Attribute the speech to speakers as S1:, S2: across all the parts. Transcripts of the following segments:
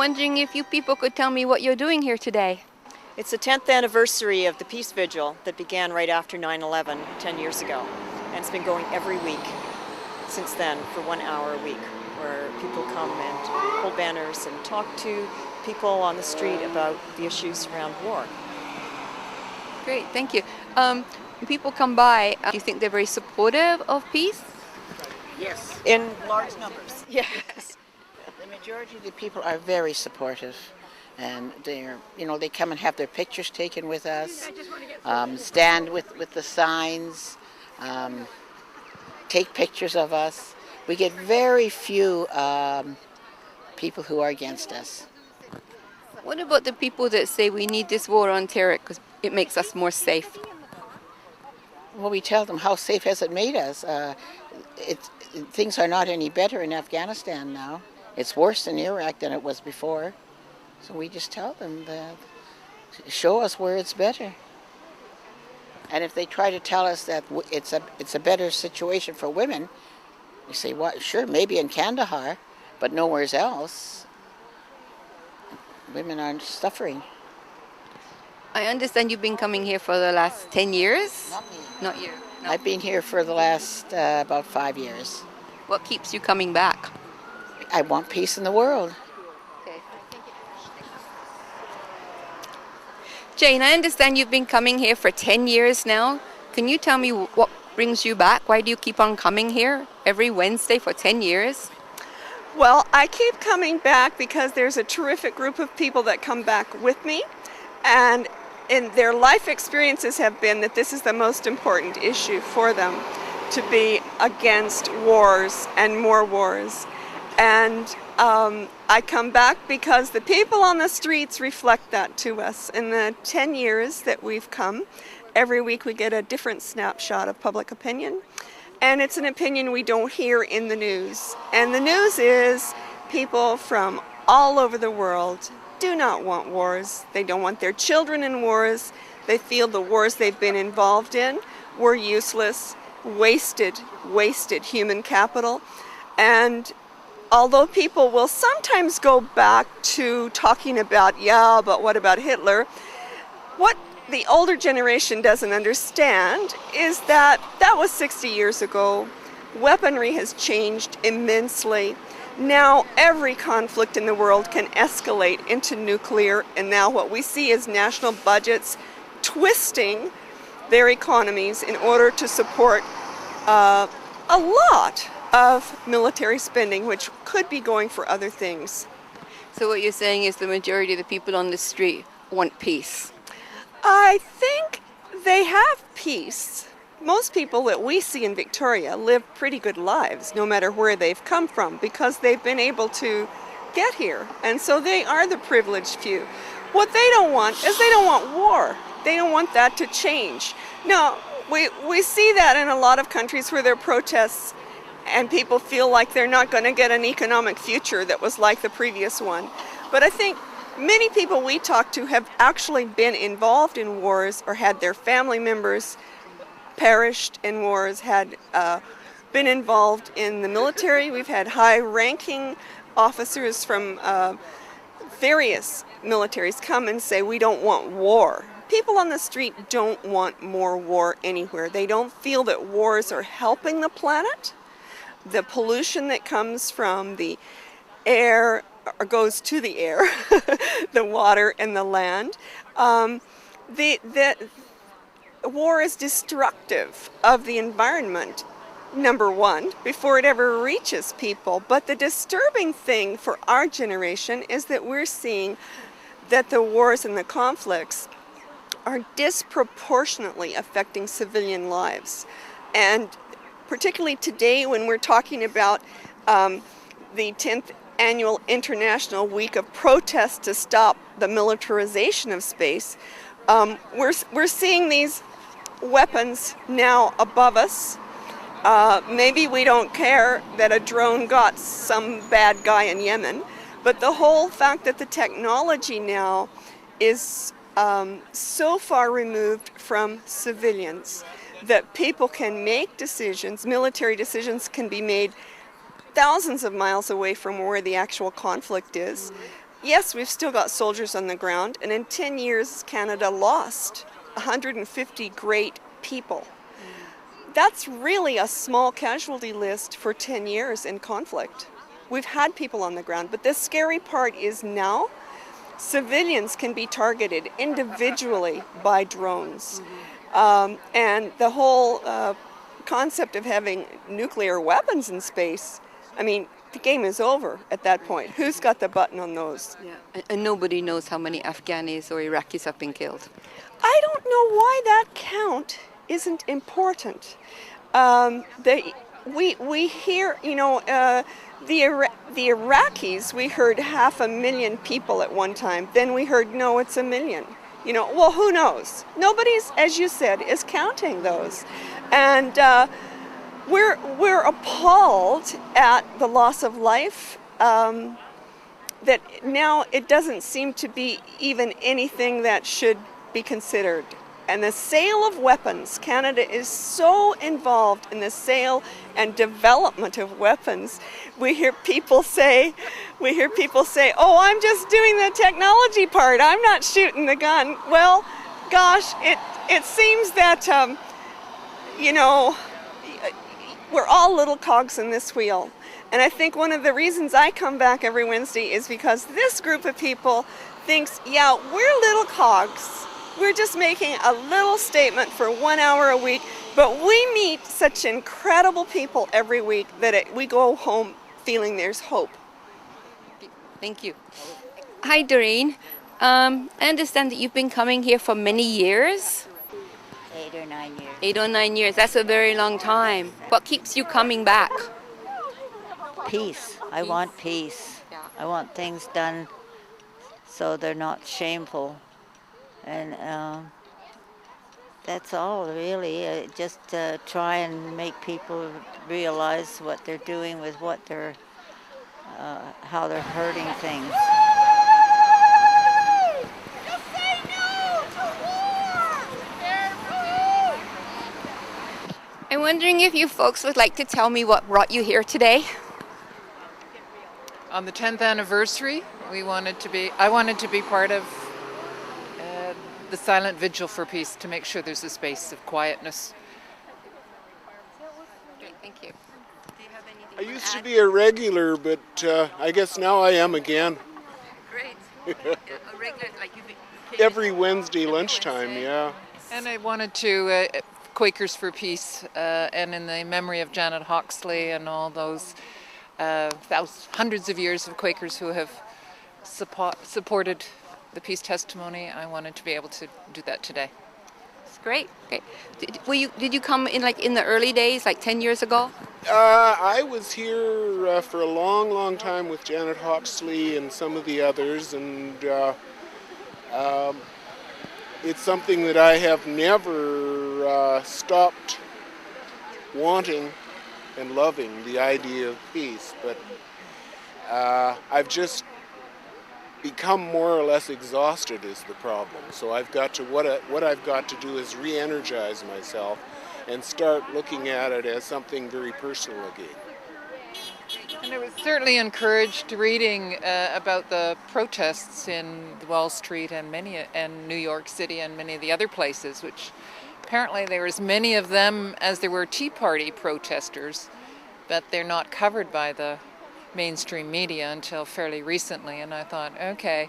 S1: wondering if you people could tell me what you're doing here today.
S2: It's the 10th anniversary of the Peace Vigil that began right after 9/11, 10 years ago. And it's been going every week since then for 1 hour a week, where people come and hold banners and talk to people on the street about the issues around war.
S1: Great, thank you. When people come by, do you think they're very supportive of peace?
S3: Yes.
S2: In large numbers.
S3: Yes. The majority of the people are very supportive. And they come and have their pictures taken with us, stand with the signs, take pictures of us. We get very few people who are against us.
S1: What about the people that say we need this war on terror because it makes us more safe?
S3: Well, we tell them, how safe has it made us? Things are not any better in Afghanistan now. It's worse in Iraq than it was before. So we just tell them that, show us where it's better. And if they try to tell us that it's a better situation for women, we say, well, sure, maybe in Kandahar, but nowhere else. Women aren't suffering.
S1: I understand you've been coming here for the last 10 years?
S3: Not me.
S1: Not you? No.
S3: I've been here for the last about 5 years.
S1: What keeps you coming back?
S3: I want peace in the world.
S1: Jane, I understand you've been coming here for 10 years now. Can you tell me what brings you back? Why do you keep on coming here every Wednesday for 10 years?
S4: Well, I keep coming back because there's a terrific group of people that come back with me, and their life experiences have been that this is the most important issue for them, to be against wars and more wars. And I come back because the people on the streets reflect that to us. In the 10 years that we've come, every week we get a different snapshot of public opinion. And it's an opinion we don't hear in the news. And the news is people from all over the world do not want wars. They don't want their children in wars. They feel the wars they've been involved in were useless, wasted human capital. And although people will sometimes go back to talking about, but what about Hitler? What the older generation doesn't understand is that was 60 years ago. Weaponry has changed immensely. Now every conflict in the world can escalate into nuclear, and now what we see is national budgets twisting their economies in order to support a lot of military spending, which could be going for other things.
S1: So what you're saying is the majority of the people on the street want peace?
S4: I think they have peace. Most people that we see in Victoria live pretty good lives, no matter where they've come from, because they've been able to get here. And so they are the privileged few. What they don't want is they don't want war. They don't want that to change. Now, we see that in a lot of countries where there are protests and people feel like they're not going to get an economic future that was like the previous one. But I think many people we talk to have actually been involved in wars or had their family members perished in wars, had been involved in the military. We've had high-ranking officers from various militaries come and say, we don't want war. People on the street don't want more war anywhere. They don't feel that wars are helping the planet. The pollution that comes from the air, or goes to the air, the water and the land. The war is destructive of the environment, number one, before it ever reaches people. But the disturbing thing for our generation is that we're seeing that the wars and the conflicts are disproportionately affecting civilian lives. And particularly today when we're talking about the 10th annual International Week of Protests to stop the militarization of space, we're seeing these weapons now above us. Maybe we don't care that a drone got some bad guy in Yemen, but the whole fact that the technology now is so far removed from civilians that people can make decisions, military decisions can be made thousands of miles away from where the actual conflict is. yes, we've still got soldiers on the ground, and in 10 years, Canada lost 150 great people. That's really a small casualty list for 10 years in conflict. We've had people on the ground, but the scary part is now civilians can be targeted individually by drones. And the whole concept of having nuclear weapons in space, I mean, the game is over at that point. Who's got the button on those?
S1: Yeah. And nobody knows how many Afghanis or Iraqis have been killed.
S4: I don't know why that count isn't important. We hear, the Iraqis, we heard 500,000 people at one time. Then we heard, no, it's 1 million. Well, who knows? Nobody's, as you said, is counting those. And we're appalled at the loss of life, that now it doesn't seem to be even anything that should be considered. And the sale of weapons, Canada is so involved in the sale and development of weapons. We hear people say, oh, I'm just doing the technology part. I'm not shooting the gun. Well, gosh, it seems that, we're all little cogs in this wheel. And I think one of the reasons I come back every Wednesday is because this group of people thinks, yeah, we're little cogs. We're just making a little statement for 1 hour a week, but we meet such incredible people every week that we go home feeling there's hope.
S1: Thank you. Hi, Doreen. I understand that you've been coming here for many years.
S5: 8 or 9 years.
S1: 8 or 9 years. That's a very long time. What keeps you coming back?
S5: Peace. I want peace.
S1: Yeah.
S5: I want things done so they're not shameful. And that's all, really. Just try and make people realize what they're doing with what they're, how they're hurting things.
S1: I'm wondering if you folks would like to tell me what brought you here today.
S6: On the 10th anniversary, I wanted to be part of the silent vigil for peace to make sure there's a space of quietness.
S1: Great, thank you. Do you have anything
S7: I
S1: to
S7: used to
S1: add?
S7: be a regular, but I guess now I am again.
S1: Great. A regular, like you
S7: Every Wednesday lunchtime,
S1: Wednesday.
S7: yeah.
S6: And I wanted to, Quakers for Peace, and in the memory of Janet Hawksley and all those hundreds of years of Quakers who have supported the peace testimony, I wanted to be able to do that today.
S1: It's great. Great. Did you come in in the early days, like 10 years ago?
S7: I was here for a long, long time with Janet Hawksley and some of the others, and it's something that I have never stopped wanting and loving, the idea of peace, but I've just become more or less exhausted is the problem. So I've got to, what I've got to do is re-energize myself and start looking at it as something very personal again.
S6: And I was certainly encouraged reading about the protests in Wall Street and New York City and many of the other places, which apparently there were as many of them as there were Tea Party protesters, but they're not covered by the mainstream media until fairly recently. And I thought, okay,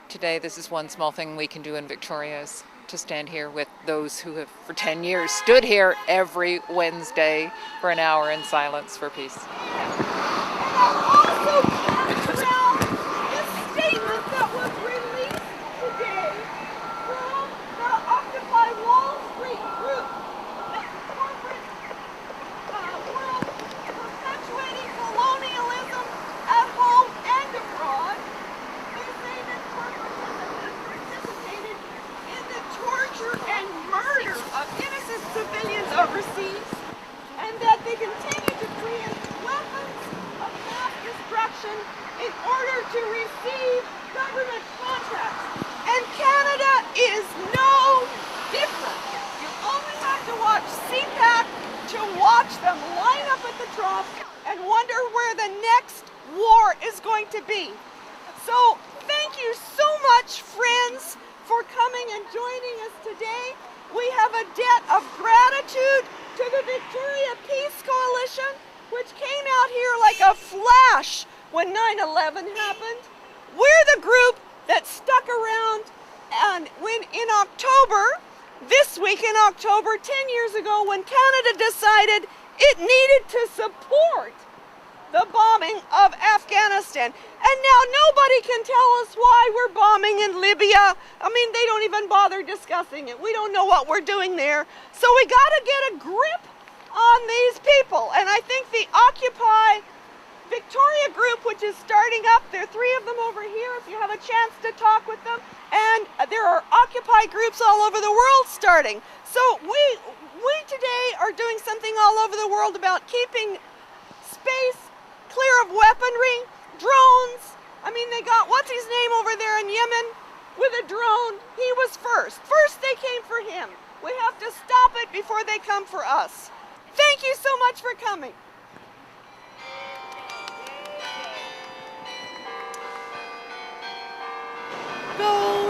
S6: today this is one small thing we can do in Victoria, is to stand here with those who have for 10 years stood here every Wednesday for an hour in silence for peace.
S4: Overseas, and that they continue to create weapons of mass destruction in order to receive government contracts. And Canada is no different. You only have to watch CPAC to watch them line up at the trough and wonder where the next war is going to be. So thank Thank you so much, friends, for coming and joining us today. We have a debt of gratitude to the Victoria Peace Coalition, which came out here like a flash when 9/11 happened. We're the group that stuck around, and when in October, this week in October, 10 years ago, when Canada decided it needed to support the bombing of Afghanistan. And now nobody can tell us why we're bombing in Libya. I mean, they don't even bother discussing it. We don't know what we're doing there. So we got to get a grip on these people. And I think the Occupy Victoria group, which is starting up, there are 3 of them over here if you have a chance to talk with them. And there are Occupy groups all over the world starting. So we today are doing something all over the world about keeping space clear of weaponry, drones. I mean, they got, what's his name over there in Yemen with a drone? He was first. First they came for him. We have to stop it before they come for us. Thank you so much for coming. Go!